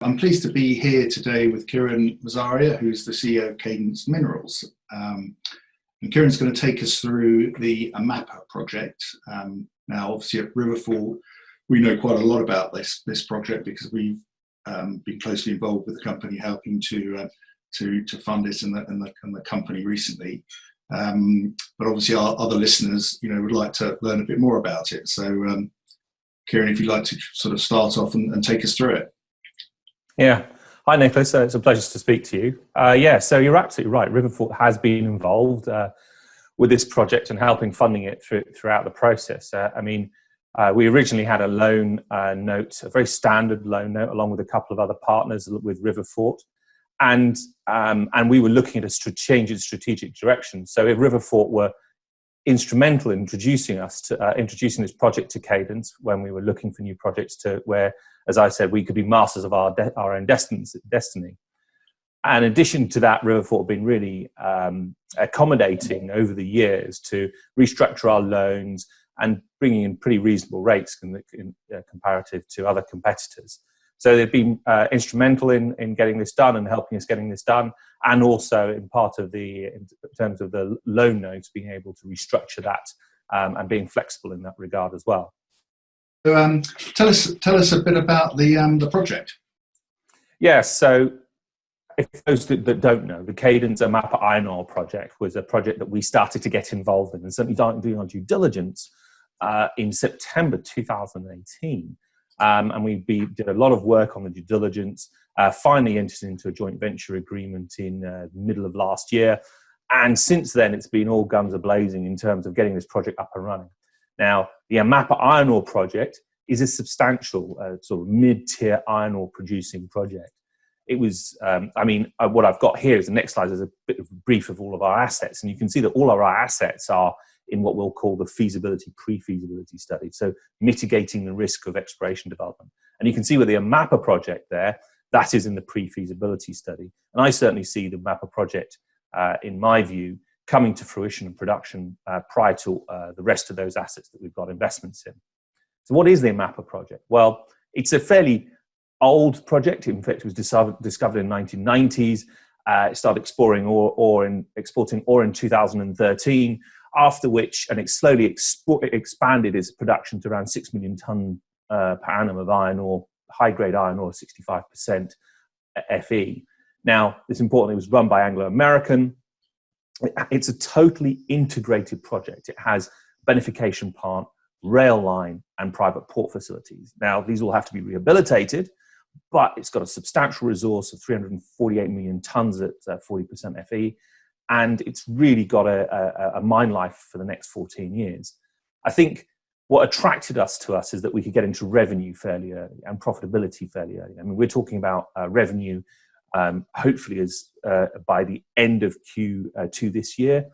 I'm pleased to be here today with Kieran Mazaria, who's the CEO of Cadence Minerals. And Kieran's going to take us through the AMAPA project. Now, obviously at RiverFort, we know quite a lot about this project because we've been closely involved with the company helping to fund it and the company recently. But obviously our other listeners, would like to learn a bit more about it. So, Kieran, if you'd like to sort of start off and take us through it. Yeah. Hi, Nicholas. It's a pleasure to speak to you. So you're absolutely right. RiverFort has been involved with this project and helping funding it throughout the process. We originally had a loan note, a very standard loan note, along with a couple of other partners with RiverFort. And we were looking at a change in strategic direction. So if RiverFort were instrumental in introducing this project to Cadence when we were looking for new projects where, as I said, we could be masters of our own destiny. And in addition to that, RiverFort have been really accommodating over the years to restructure our loans and bringing in pretty reasonable rates comparative to other competitors. So they've been instrumental in getting this done and helping us getting this done, and also in terms of the loan notes, being able to restructure that and being flexible in that regard as well. So tell us a bit about the project. Yeah, so if those that don't know, the Cadence AMAPA iron ore project was a project that we started to get involved in and certainly doing our due diligence in September 2018. And we did a lot of work on the due diligence, finally entered into a joint venture agreement in the middle of last year. And since then, it's been all guns a-blazing in terms of getting this project up and running. Now, the AMAPA iron ore project is a substantial sort of mid-tier iron ore producing project. It was, what I've got here is the next slide is a bit of a brief of all of our assets. And you can see that all of our assets are in what we'll call the pre-feasibility study. So mitigating the risk of exploration development. And you can see with the AMAPA project there, that is in the pre-feasibility study. And I certainly see the AMAPA project, in my view, coming to fruition and production prior to the rest of those assets that we've got investments in. So what is the AMAPA project? Well, it's a fairly old project. In fact, it was discovered in the 1990s. It started exploring exporting ore in 2013, after which, and it slowly expanded its production to around 6 million tonne per annum of iron ore, high-grade iron ore, 65% Fe. Now, it's important, it was run by Anglo American. It's a totally integrated project. It has beneficiation plant, rail line, and private port facilities. Now, these all have to be rehabilitated, but it's got a substantial resource of 348 million tonnes at 40% Fe, and it's really got a mine life for the next 14 years. I think what attracted us is that we could get into revenue fairly early and profitability fairly early. I mean, we're talking about revenue hopefully by the end of Q2 this year,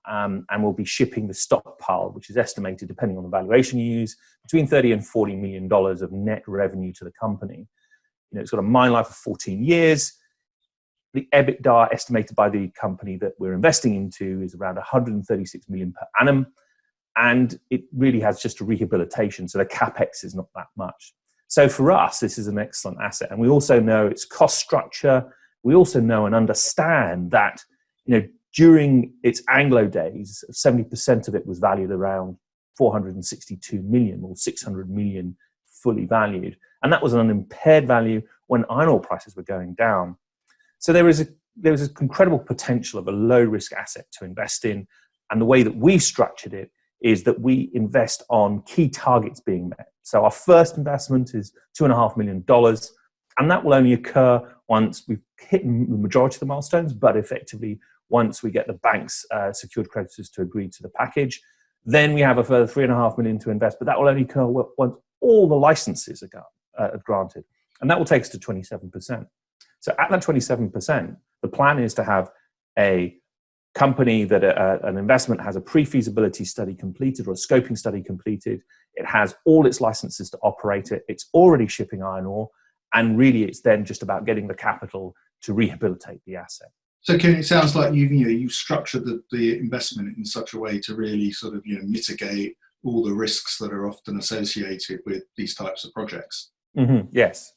and we'll be shipping the stockpile, which is estimated, depending on the valuation you use, between $30 and $40 million of net revenue to the company. It's got a mine life of 14 years. The EBITDA estimated by the company that we're investing into is around 136 million per annum, and it really has just a rehabilitation, so the capex is not that much. So for us, this is an excellent asset, and we also know its cost structure. We also know and understand that during its Anglo days, 70% of it was valued around 462 million or 600 million fully valued, and that was an unimpaired value when iron ore prices were going down. So there is an incredible potential of a low-risk asset to invest in, and the way that we've structured it is that we invest on key targets being met. So our first investment is $2.5 million, and that will only occur once we've hit the majority of the milestones, but effectively once we get the bank's secured creditors to agree to the package. Then we have a further $3.5 million to invest, but that will only occur once all the licenses are granted, and that will take us to 27%. So at that 27%, the plan is to have a company that an investment has a pre-feasibility study completed or a scoping study completed. It has all its licenses to operate it. It's already shipping iron ore, and really it's then just about getting the capital to rehabilitate the asset. So Ken, it sounds like you've structured the investment in such a way to really sort of mitigate all the risks that are often associated with these types of projects. Mm-hmm. Yes.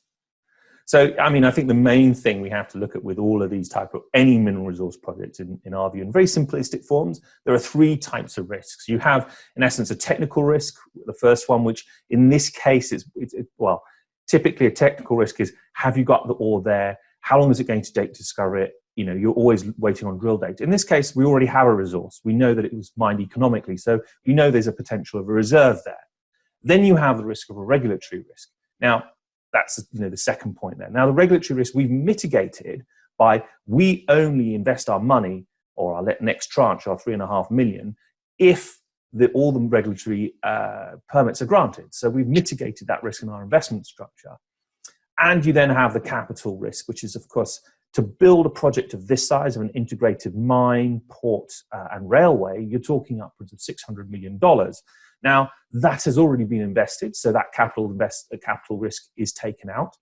So, I mean, I think the main thing we have to look at with all of these type of any mineral resource projects in our view, in very simplistic forms, there are three types of risks. You have, in essence, a technical risk, the first one, which in this case is, well, typically a technical risk is, have you got the ore there? How long is it going to take to discover it? You know, you're always waiting on drill data. In this case, we already have a resource. We know that it was mined economically, so we know there's a potential of a reserve there. Then you have the risk of a regulatory risk. Now, that's, you know, the second point there. Now, the regulatory risk we've mitigated by we only invest our money, or our next tranche, our 3.5 million, if all the regulatory permits are granted. So we've mitigated that risk in our investment structure. And you then have the capital risk, which is, of course, to build a project of this size, of an integrated mine, port, and railway, you're talking upwards of $600 million. Now, that has already been invested, so that capital risk is taken out,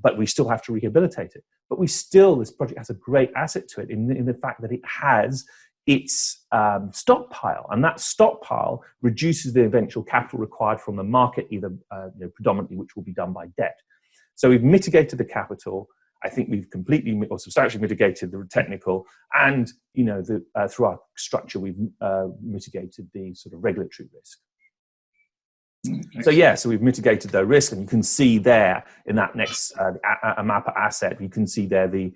but we still have to rehabilitate it. But this project has a great asset to it in the fact that it has its stockpile, and that stockpile reduces the eventual capital required from the market, either predominantly, which will be done by debt. So we've mitigated the capital. I think we've completely or substantially mitigated the technical, and through our structure, we've mitigated the sort of regulatory risk. So we've mitigated the risk, and you can see there in that next Amapa asset, you can see there the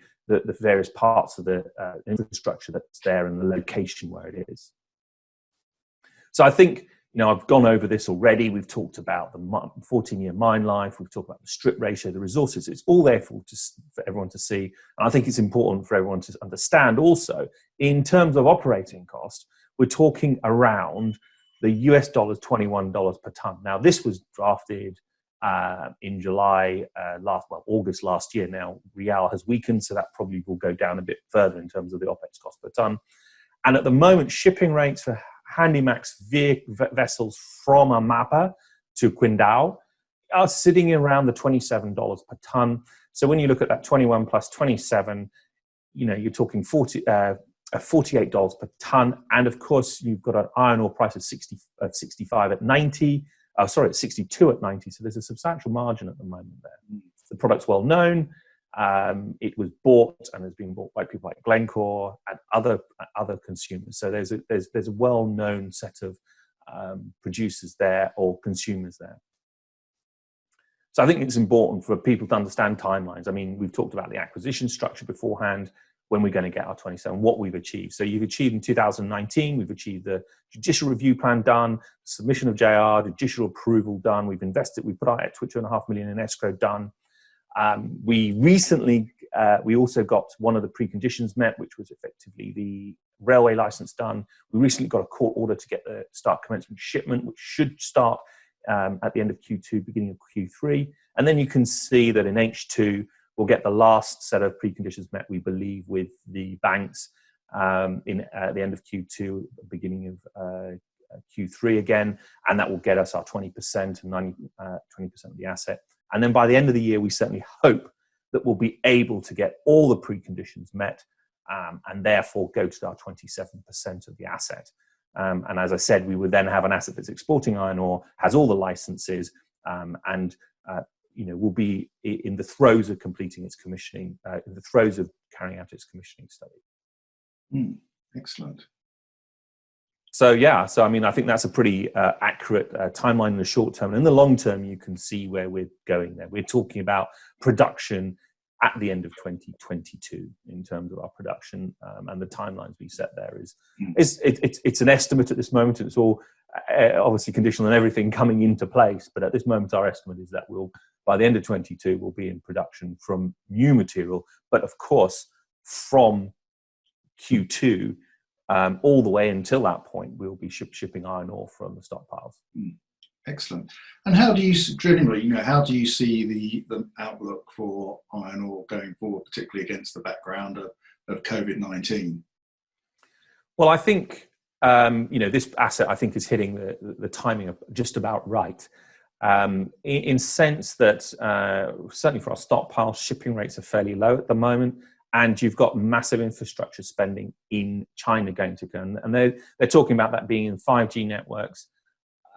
various parts of the infrastructure that's there and the location where it is. So I think, I've gone over this already. We've talked about the 14-year mine life. We've talked about the strip ratio, the resources. It's all there for everyone to see. And I think it's important for everyone to understand also, in terms of operating cost, we're talking around the US dollars, $21 per ton. Now, this was drafted in August last year. Now, Real has weakened, so that probably will go down a bit further in terms of the OPEX cost per ton. And at the moment, shipping rates for Handymax vessels from Amapa to Qingdao are sitting around the $27 per ton. So when you look at that 21 plus 27, you're talking $48 per ton. And of course, you've got an iron ore price of 65 at 90. At 62 at 90. So there's a substantial margin at the moment there. The product's well known. It was bought and has been bought by people like Glencore and other consumers. So there's a well-known set of producers there or consumers there. So I think it's important for people to understand timelines. I mean, we've talked about the acquisition structure beforehand, when we're going to get our 27, what we've achieved. So you've achieved in 2019, we've achieved the judicial review plan done, submission of JR, judicial approval done. We've invested, we put out $2.5 million in escrow done. We recently, we also got one of the preconditions met, which was effectively the railway license done. We recently got a court order to get the start commencement shipment, which should start at the end of Q2, beginning of Q3. And then you can see that in H2, we'll get the last set of preconditions met, we believe, with the banks at the end of Q2, beginning of Q3 again, and that will get us our 20% and 20% of the asset. And then by the end of the year, we certainly hope that we'll be able to get all the preconditions met and therefore go to our 27% of the asset. And as I said, we would then have an asset that's exporting iron ore, has all the licenses, and will be in the throes of completing its commissioning, in the throes of carrying out its commissioning study. Excellent. So I mean, I think that's a pretty accurate timeline in the short term. And in the long term, you can see where we're going there. We're talking about production at the end of 2022 in terms of our production, and the timelines we set there it's an estimate at this moment. It's all obviously conditional on everything coming into place. But at this moment, our estimate is that by the end of 22, we'll be in production from new material. But of course, from Q2, all the way until that point, we'll be shipping iron ore from the stockpiles. Excellent. And how do you generally, how do you see the outlook for iron ore going forward, particularly against the background of COVID-19? Well, I think this asset, I think, is hitting the timing of just about right. In sense that certainly for our stockpile, shipping rates are fairly low at the moment. And you've got massive infrastructure spending in China going to go. And they're talking about that being in 5G networks,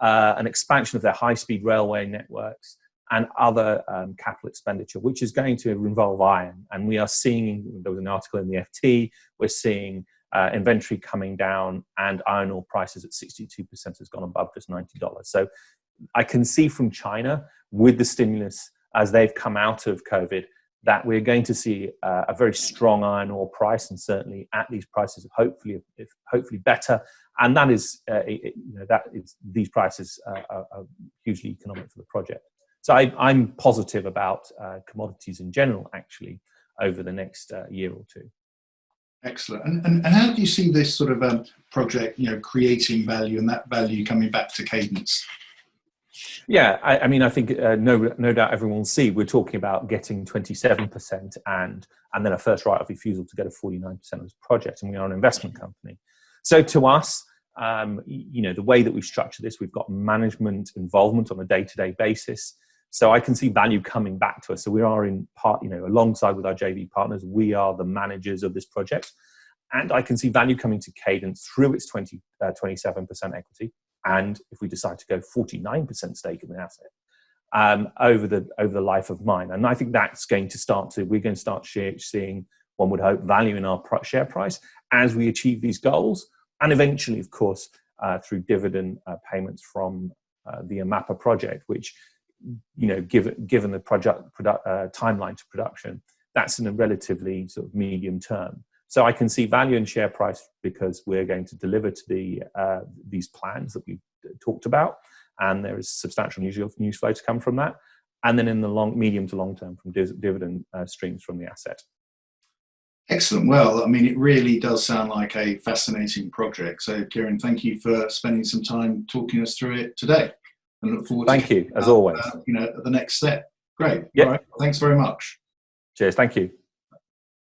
an expansion of their high-speed railway networks, and other capital expenditure, which is going to involve iron. And we are seeing, there was an article in the FT, we're seeing inventory coming down, and iron ore prices at 62% has gone above just $90. So I can see from China, with the stimulus as they've come out of COVID, that we're going to see a very strong iron ore price, and certainly at these prices, hopefully better. And that is, these prices are hugely economic for the project. So I'm positive about commodities in general, actually, over the next year or two. Excellent. And how do you see this sort of project, creating value, and that value coming back to Cadence? Yeah, I mean, I think no doubt everyone will see we're talking about getting 27% and then a first right of refusal to get a 49% of this project, and we are an investment company. So to us, the way that we've structured this, we've got management involvement on a day-to-day basis. So I can see value coming back to us. So we are in part, alongside with our JV partners, we are the managers of this project. And I can see value coming to Cadence through its 27% equity. And if we decide to go 49% stake in the asset over the life of mine. And I think that's going to we're going to start seeing, one would hope, value in our share price as we achieve these goals. And eventually, of course, through dividend payments from the Amapa project, which, given the project timeline to production, that's in a relatively sort of medium term. So I can see value in share price because we're going to deliver to these plans that we've talked about, and there is substantial news flow to come from that. And then in the medium to long term, from dividend streams from the asset. Excellent. Well, I mean, it really does sound like a fascinating project. So, Kieran, thank you for spending some time talking us through it today. And look forward to you, as always. The next step. Great. Yep. All right. Thanks very much. Cheers. Thank you.